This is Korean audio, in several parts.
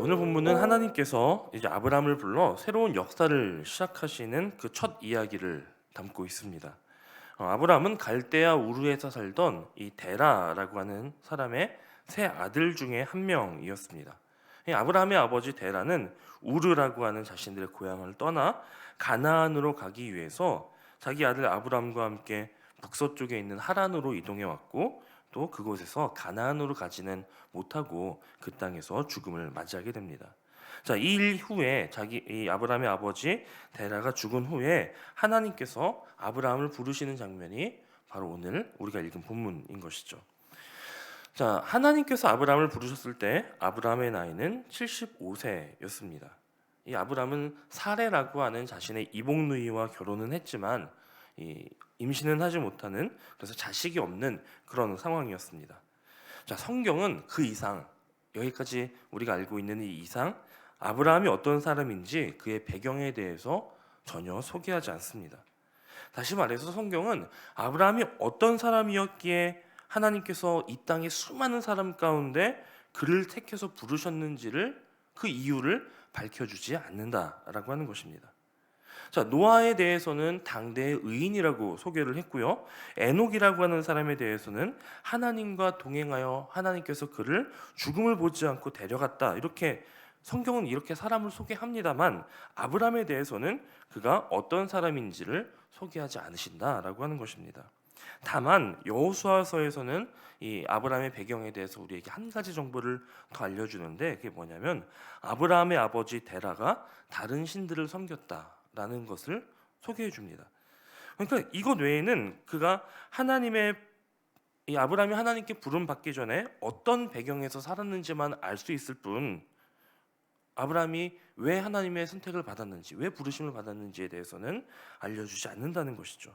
오늘 본문은 하나님께서 이제 아브라함을 불러 새로운 역사를 시작하시는 그 첫 이야기를 담고 있습니다. 아브라함은 갈대아 우르에서 살던 이 데라라고 하는 사람의 세 아들 중에 한 명이었습니다. 이 아브라함의 아버지 데라는 우르라고 하는 자신들의 고향을 떠나 가나안으로 가기 위해서 자기 아들 아브라함과 함께 북서쪽에 있는 하란으로 이동해 왔고, 또 그곳에서 가나안으로 가지는 못하고 그 땅에서 죽음을 맞이하게 됩니다. 자, 이 일 후에 이 아브라함의 아버지 데라가 죽은 후에 하나님께서 아브라함을 부르시는 장면이 바로 오늘 우리가 읽은 본문인 것이죠. 자, 하나님께서 아브라함을 부르셨을 때 아브라함의 나이는 75세였습니다. 이 아브라함은 사레라고 하는 자신의 이복 누이와 결혼은 했지만 임신은 하지 못하는, 그래서 자식이 없는 그런 상황이었습니다. 자, 성경은 그 이상, 여기까지 우리가 알고 있는 이 이상 아브라함이 어떤 사람인지 그의 배경에 대해서 전혀 소개하지 않습니다. 다시 말해서 성경은 아브라함이 어떤 사람이었기에 하나님께서 이 땅의 수많은 사람 가운데 그를 택해서 부르셨는지를, 그 이유를 밝혀주지 않는다라고 하는 것입니다. 자, 노아에 대해서는 당대의 의인이라고 소개를 했고요. 에녹이라고 하는 사람에 대해서는 하나님과 동행하여 하나님께서 그를 죽음을 보지 않고 데려갔다, 이렇게 성경은 이렇게 사람을 소개합니다만 아브라함에 대해서는 그가 어떤 사람인지를 소개하지 않으신다라고 하는 것입니다. 다만 여호수아서에서는 이 아브라함의 배경에 대해서 우리에게 한 가지 정보를 더 알려주는데, 그게 뭐냐면 아브라함의 아버지 데라가 다른 신들을 섬겼다라는 것을 소개해 줍니다. 그러니까 이것 외에는 그가 이 아브라함이 하나님께 부름 받기 전에 어떤 배경에서 살았는지만 알 수 있을 뿐, 아브라함이 왜 하나님의 선택을 받았는지, 왜 부르심을 받았는지에 대해서는 알려주지 않는다는 것이죠.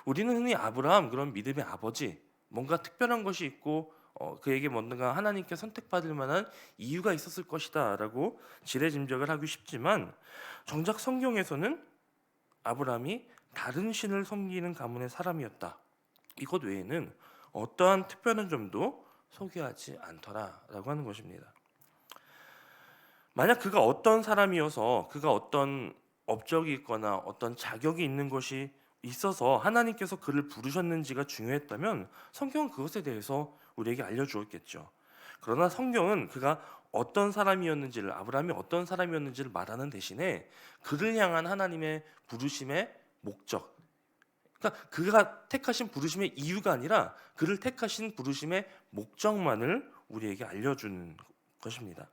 우리는 흔히 아브라함, 그런 믿음의 아버지, 뭔가 특별한 것이 있고 그에게 뭔가 하나님께 선택받을 만한 이유가 있었을 것이다 라고 지레짐작을 하기 쉽지만, 정작 성경에서는 아브라함이 다른 신을 섬기는 가문의 사람이었다, 이것 외에는 어떠한 특별한 점도 소개하지 않더라라고 하는 것입니다. 만약 그가 어떤 사람이어서 그가 어떤 업적이 있거나 어떤 자격이 있는 것이 있어서 하나님께서 그를 부르셨는지가 중요했다면 성경은 그것에 대해서 우리에게 알려주었겠죠. 그러나 성경은 그가 어떤 사람이었는지를, 아브라함이 어떤 사람이었는지를 말하는 대신에 그를 향한 하나님의 부르심의 목적, 그러니까 그가 택하신 부르심의 이유가 아니라 그를 택하신 부르심의 목적만을 우리에게 알려주는 것입니다.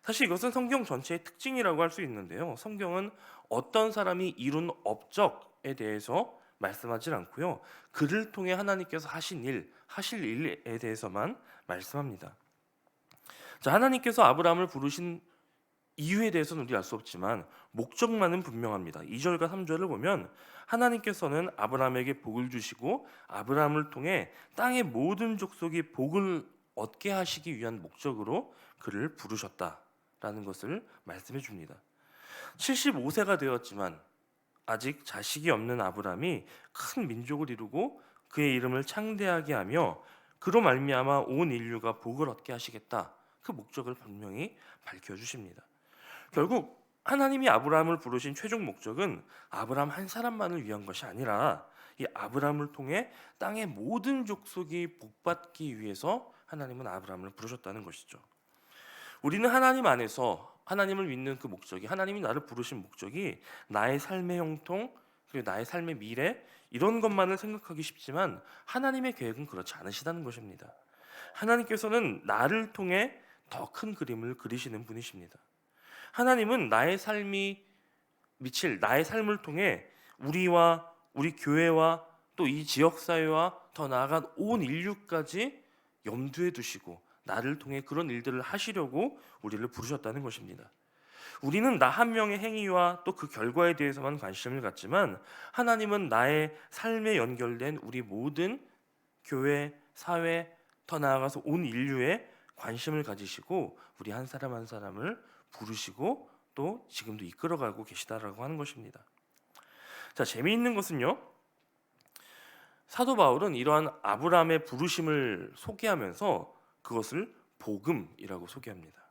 사실 이것은 성경 전체의 특징이라고 할 수 있는데요. 성경은 어떤 사람이 이룬 업적에 대해서 말씀하지 않고요. 그를 통해 하나님께서 하실 일에 대해서만 말씀합니다. 자, 하나님께서 아브라함을 부르신 이유에 대해서는 우리 알 수 없지만 목적만은 분명합니다. 2절과 3절을 보면 하나님께서는 아브라함에게 복을 주시고 아브라함을 통해 땅의 모든 족속이 복을 얻게 하시기 위한 목적으로 그를 부르셨다라는 것을 말씀해 줍니다. 75세가 되었지만 아직 자식이 없는 아브라함이 큰 민족을 이루고 그의 이름을 창대하게 하며 그로 말미암아 온 인류가 복을 얻게 하시겠다, 그 목적을 분명히 밝혀주십니다. 결국 하나님이 아브라함을 부르신 최종 목적은 아브라함 한 사람만을 위한 것이 아니라 이 아브라함을 통해 땅의 모든 족속이 복받기 위해서 하나님은 아브라함을 부르셨다는 것이죠. 우리는 하나님 안에서 하나님을 믿는 그 목적이, 하나님이 나를 부르신 목적이 나의 삶의 형통, 그리고 나의 삶의 미래, 이런 것만을 생각하기 쉽지만 하나님의 계획은 그렇지 않으시다는 것입니다. 하나님께서는 나를 통해 더 큰 그림을 그리시는 분이십니다. 하나님은 나의 삶을 통해 우리와 우리 교회와 또 이 지역 사회와 더 나아간 온 인류까지 염두에 두시고 나를 통해 그런 일들을 하시려고 우리를 부르셨다는 것입니다. 우리는 나 한 명의 행위와 또 그 결과에 대해서만 관심을 갖지만 하나님은 나의 삶에 연결된 우리 모든 교회, 사회, 더 나아가서 온 인류에 관심을 가지시고 우리 한 사람 한 사람을 부르시고 또 지금도 이끌어가고 계시다라고 하는 것입니다. 자, 재미있는 것은요, 사도 바울은 이러한 아브라함의 부르심을 소개하면서 그것을 복음이라고 소개합니다.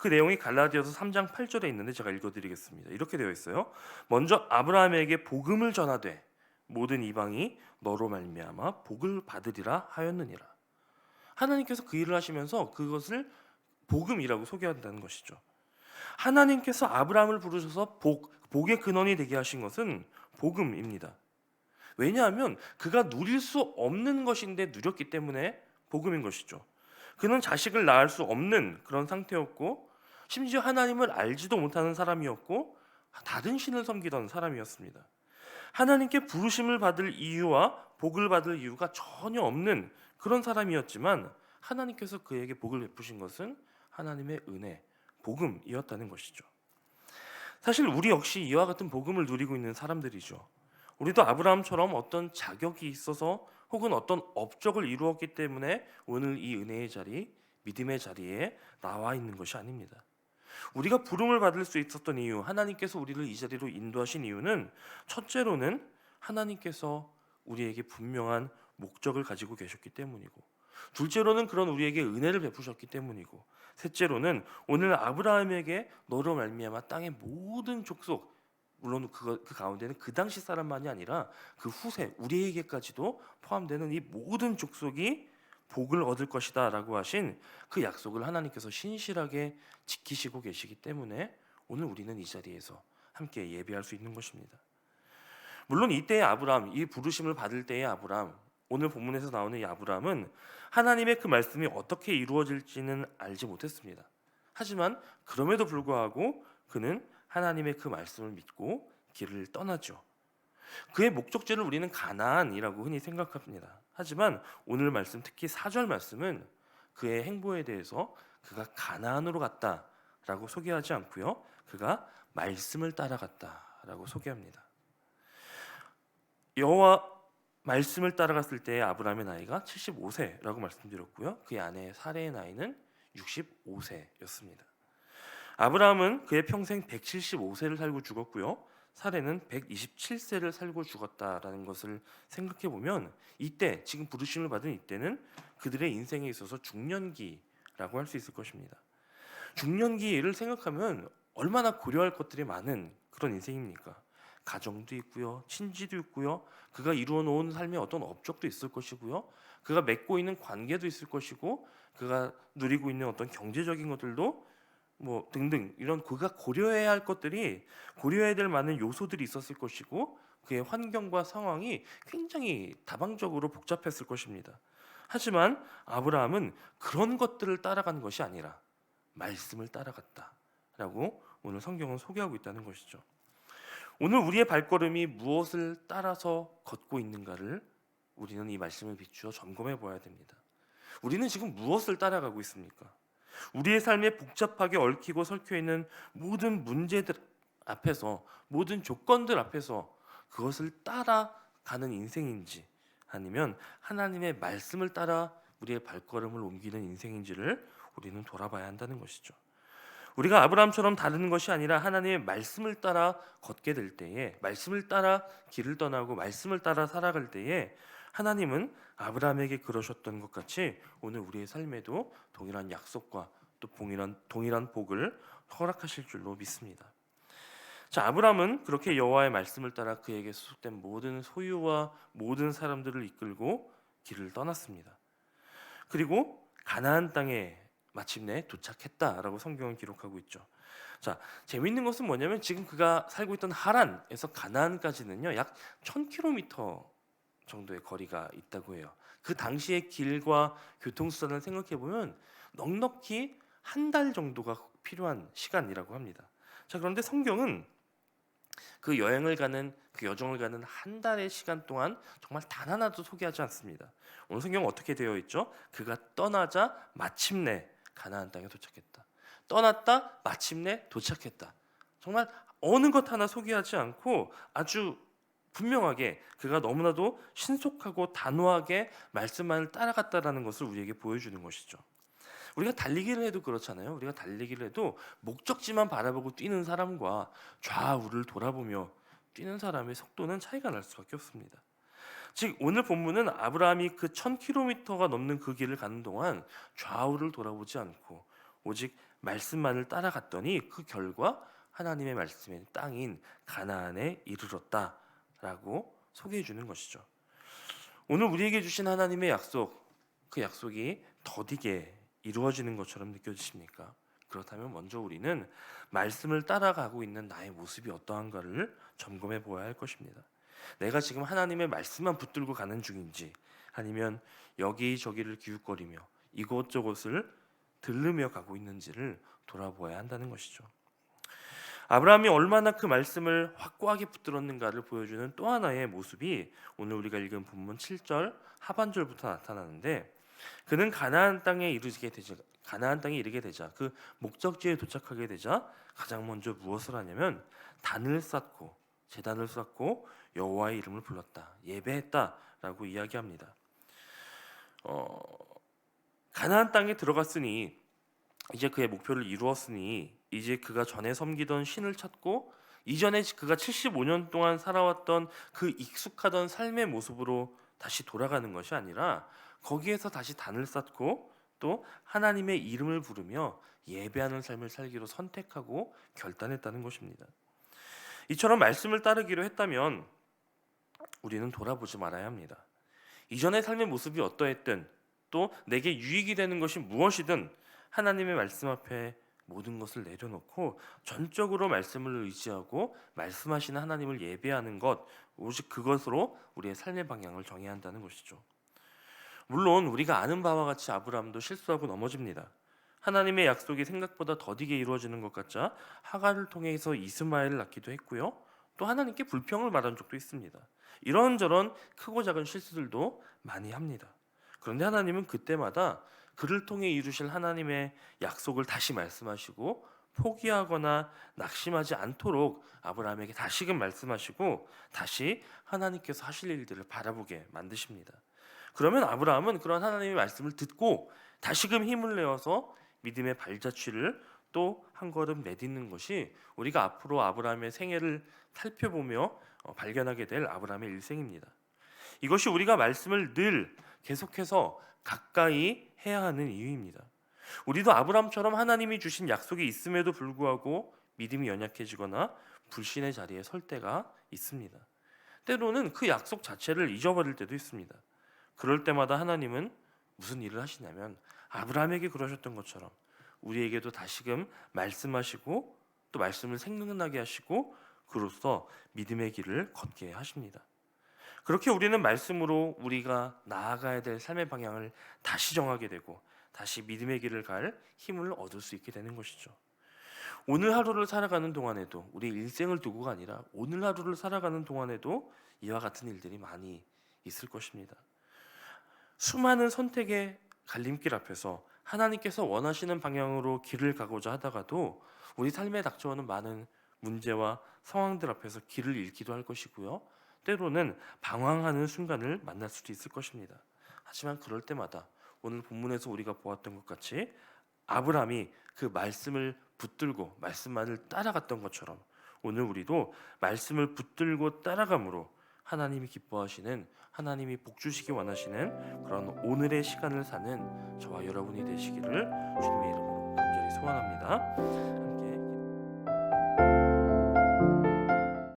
그 내용이 갈라디아서 3장 8절에 있는데 제가 읽어드리겠습니다. 이렇게 되어 있어요. 먼저 아브라함에게 복음을 전하되 모든 이방이 너로 말미암아 복을 받으리라 하였느니라. 하나님께서 그 일을 하시면서 그것을 복음이라고 소개한다는 것이죠. 하나님께서 아브라함을 부르셔서 복의 근원이 되게 하신 것은 복음입니다. 왜냐하면 그가 누릴 수 없는 것인데 누렸기 때문에 복음인 것이죠. 그는 자식을 낳을 수 없는 그런 상태였고 심지어 하나님을 알지도 못하는 사람이었고 다른 신을 섬기던 사람이었습니다. 하나님께 부르심을 받을 이유와 복을 받을 이유가 전혀 없는 그런 사람이었지만 하나님께서 그에게 복을 베푸신 것은 하나님의 은혜, 복음이었다는 것이죠. 사실 우리 역시 이와 같은 복음을 누리고 있는 사람들이죠. 우리도 아브라함처럼 어떤 자격이 있어서 혹은 어떤 업적을 이루었기 때문에 오늘 이 은혜의 자리, 믿음의 자리에 나와 있는 것이 아닙니다. 우리가 부름을 받을 수 있었던 이유, 하나님께서 우리를 이 자리로 인도하신 이유는 첫째로는 하나님께서 우리에게 분명한 목적을 가지고 계셨기 때문이고, 둘째로는 그런 우리에게 은혜를 베푸셨기 때문이고, 셋째로는 오늘 아브라함에게 너로 말미암아 땅의 모든 족속, 물론 그 가운데는 그 당시 사람만이 아니라 그 후세 우리에게까지도 포함되는 이 모든 족속이 복을 얻을 것이다 라고 하신 그 약속을 하나님께서 신실하게 지키시고 계시기 때문에 오늘 우리는 이 자리에서 함께 예배할 수 있는 것입니다. 물론 이때의 아브라함, 이 부르심을 받을 때의 아브라함, 오늘 본문에서 나오는 이 아브라함은 하나님의 그 말씀이 어떻게 이루어질지는 알지 못했습니다. 하지만 그럼에도 불구하고 그는 하나님의 그 말씀을 믿고 길을 떠나죠. 그의 목적지를 우리는 가나안이라고 흔히 생각합니다. 하지만 오늘 말씀, 특히 4절 말씀은 그의 행보에 대해서 그가 가나안으로 갔다라고 소개하지 않고요, 그가 말씀을 따라갔다라고 소개합니다. 여호와 말씀을 따라갔을 때의 아브라함의 나이가 75세라고 말씀드렸고요, 그의 아내 사레의 나이는 65세였습니다. 아브라함은 그의 평생 175세를 살고 죽었고요, 사레는 127세를 살고 죽었다라는 것을 생각해 보면 이때, 지금 부르심을 받은 이때는 그들의 인생에 있어서 중년기라고 할 수 있을 것입니다. 중년기를 생각하면 얼마나 고려할 것들이 많은 그런 인생입니까? 가정도 있고요, 친지도 있고요, 그가 이루어 놓은 삶의 어떤 업적도 있을 것이고요, 그가 맺고 있는 관계도 있을 것이고, 그가 누리고 있는 어떤 경제적인 것들도 등등, 이런 그가 고려해야 할 것들이, 고려해야 될 많은 요소들이 있었을 것이고, 그의 환경과 상황이 굉장히 다방적으로 복잡했을 것입니다. 하지만 아브라함은 그런 것들을 따라간 것이 아니라 말씀을 따라갔다라고 오늘 성경은 소개하고 있다는 것이죠. 오늘 우리의 발걸음이 무엇을 따라서 걷고 있는가를 우리는 이 말씀을 비추어 점검해 보아야 됩니다. 우리는 지금 무엇을 따라가고 있습니까? 우리의 삶에 복잡하게 얽히고 설켜 있는 모든 문제들 앞에서, 모든 조건들 앞에서 그것을 따라가는 인생인지, 아니면 하나님의 말씀을 따라 우리의 발걸음을 옮기는 인생인지를 우리는 돌아봐야 한다는 것이죠. 우리가 아브라함처럼 다른 것이 아니라 하나님의 말씀을 따라 걷게 될 때에, 말씀을 따라 길을 떠나고 말씀을 따라 살아갈 때에 하나님은 아브라함에게 그러셨던 것 같이 오늘 우리의 삶에도 동일한 약속과 또 동일한 복을 허락하실 줄로 믿습니다. 자, 아브라함은 그렇게 여호와의 말씀을 따라 그에게 소속된 모든 소유와 모든 사람들을 이끌고 길을 떠났습니다. 그리고 가나안 땅에 마침내 도착했다라고 성경은 기록하고 있죠. 자, 재미있는 것은 뭐냐면 지금 그가 살고 있던 하란에서 가나안까지는요, 약 1000km 정도의 거리가 있다고 해요. 그 당시의 길과 교통수단을 생각해 보면 넉넉히 한 달 정도가 필요한 시간이라고 합니다. 자, 그런데 성경은 그 여정을 가는 한 달의 시간 동안 정말 단 하나도 소개하지 않습니다. 오늘 성경은 어떻게 되어 있죠? 그가 떠나자 마침내 가나안 땅에 도착했다. 떠났다 마침내 도착했다. 정말 어느 것 하나 소개하지 않고 아주 분명하게 그가 너무나도 신속하고 단호하게 말씀만을 따라갔다라는 것을 우리에게 보여주는 것이죠. 우리가 달리기를 해도 그렇잖아요. 우리가 달리기를 해도 목적지만 바라보고 뛰는 사람과 좌우를 돌아보며 뛰는 사람의 속도는 차이가 날 수밖에 없습니다. 즉 오늘 본문은 아브라함이 그 1000km가 넘는 그 길을 가는 동안 좌우를 돌아보지 않고 오직 말씀만을 따라갔더니 그 결과 하나님의 말씀의 땅인 가나안에 이르렀다라고 소개해 주는 것이죠. 오늘 우리에게 주신 하나님의 약속, 그 약속이 더디게 이루어지는 것처럼 느껴지십니까? 그렇다면 먼저 우리는 말씀을 따라가고 있는 나의 모습이 어떠한가를 점검해 보아야 할 것입니다. 내가 지금 하나님의 말씀만 붙들고 가는 중인지, 아니면 여기저기를 기웃거리며 이곳저곳을 들르며 가고 있는지를 돌아보아야 한다는 것이죠. 아브라함이 얼마나 그 말씀을 확고하게 붙들었는가를 보여주는 또 하나의 모습이 오늘 우리가 읽은 본문 7절 하반절부터 나타나는데, 그는 가나안 땅에 이르게 되자 그 목적지에 도착하게 되자 가장 먼저 무엇을 하냐면 단을 쌓고 제단을 쌓고 여호와의 이름을 불렀다, 예배했다라고 이야기합니다. 가나안 땅에 들어갔으니 이제 그의 목표를 이루었으니 이제 그가 전에 섬기던 신을 찾고 이전에 그가 75년 동안 살아왔던 그 익숙하던 삶의 모습으로 다시 돌아가는 것이 아니라 거기에서 다시 단을 쌓고 또 하나님의 이름을 부르며 예배하는 삶을 살기로 선택하고 결단했다는 것입니다. 이처럼 말씀을 따르기로 했다면 우리는 돌아보지 말아야 합니다. 이전의 삶의 모습이 어떠했든 또 내게 유익이 되는 것이 무엇이든 하나님의 말씀 앞에 모든 것을 내려놓고 전적으로 말씀을 의지하고 말씀하시는 하나님을 예배하는 것, 오직 그것으로 우리의 삶의 방향을 정해야 한다는 것이죠. 물론 우리가 아는 바와 같이 아브라함도 실수하고 넘어집니다. 하나님의 약속이 생각보다 더디게 이루어지는 것 같자 하갈을 통해서 이스마엘을 낳기도 했고요. 또 하나님께 불평을 말한 적도 있습니다. 이런저런 크고 작은 실수들도 많이 합니다. 그런데 하나님은 그때마다 그를 통해 이루실 하나님의 약속을 다시 말씀하시고 포기하거나 낙심하지 않도록 아브라함에게 다시금 말씀하시고 다시 하나님께서 하실 일들을 바라보게 만드십니다. 그러면 아브라함은 그런 하나님의 말씀을 듣고 다시금 힘을 내어서 믿음의 발자취를 또 한 걸음 내딛는 것이 우리가 앞으로 아브라함의 생애를 살펴보며 발견하게 될 아브라함의 일생입니다. 이것이 우리가 말씀을 늘 계속해서 가까이 해야 하는 이유입니다. 우리도 아브라함처럼 하나님이 주신 약속이 있음에도 불구하고 믿음이 연약해지거나 불신의 자리에 설 때가 있습니다. 때로는 그 약속 자체를 잊어버릴 때도 있습니다. 그럴 때마다 하나님은 무슨 일을 하시냐면 아브라함에게 그러셨던 것처럼 우리에게도 다시금 말씀하시고 또 말씀을 생각나게 하시고 그로써 믿음의 길을 걷게 하십니다. 그렇게 우리는 말씀으로 우리가 나아가야 될 삶의 방향을 다시 정하게 되고 다시 믿음의 길을 갈 힘을 얻을 수 있게 되는 것이죠. 오늘 하루를 살아가는 동안에도 우리 일생을 두고가 아니라 오늘 하루를 살아가는 동안에도 이와 같은 일들이 많이 있을 것입니다. 수많은 선택의 갈림길 앞에서 하나님께서 원하시는 방향으로 길을 가고자 하다가도 우리 삶에 닥쳐오는 많은 문제와 상황들 앞에서 길을 잃기도 할 것이고요. 때로는 방황하는 순간을 만날 수도 있을 것입니다. 하지만 그럴 때마다 오늘 본문에서 우리가 보았던 것 같이 아브라함이 그 말씀을 붙들고 말씀만을 따라갔던 것처럼 오늘 우리도 말씀을 붙들고 따라감으로 하나님이 기뻐하시는, 하나님이 복주시기 원하시는 그런 오늘의 시간을 사는 저와 여러분이 되시기를 주님의 이름으로 간절히 소원합니다.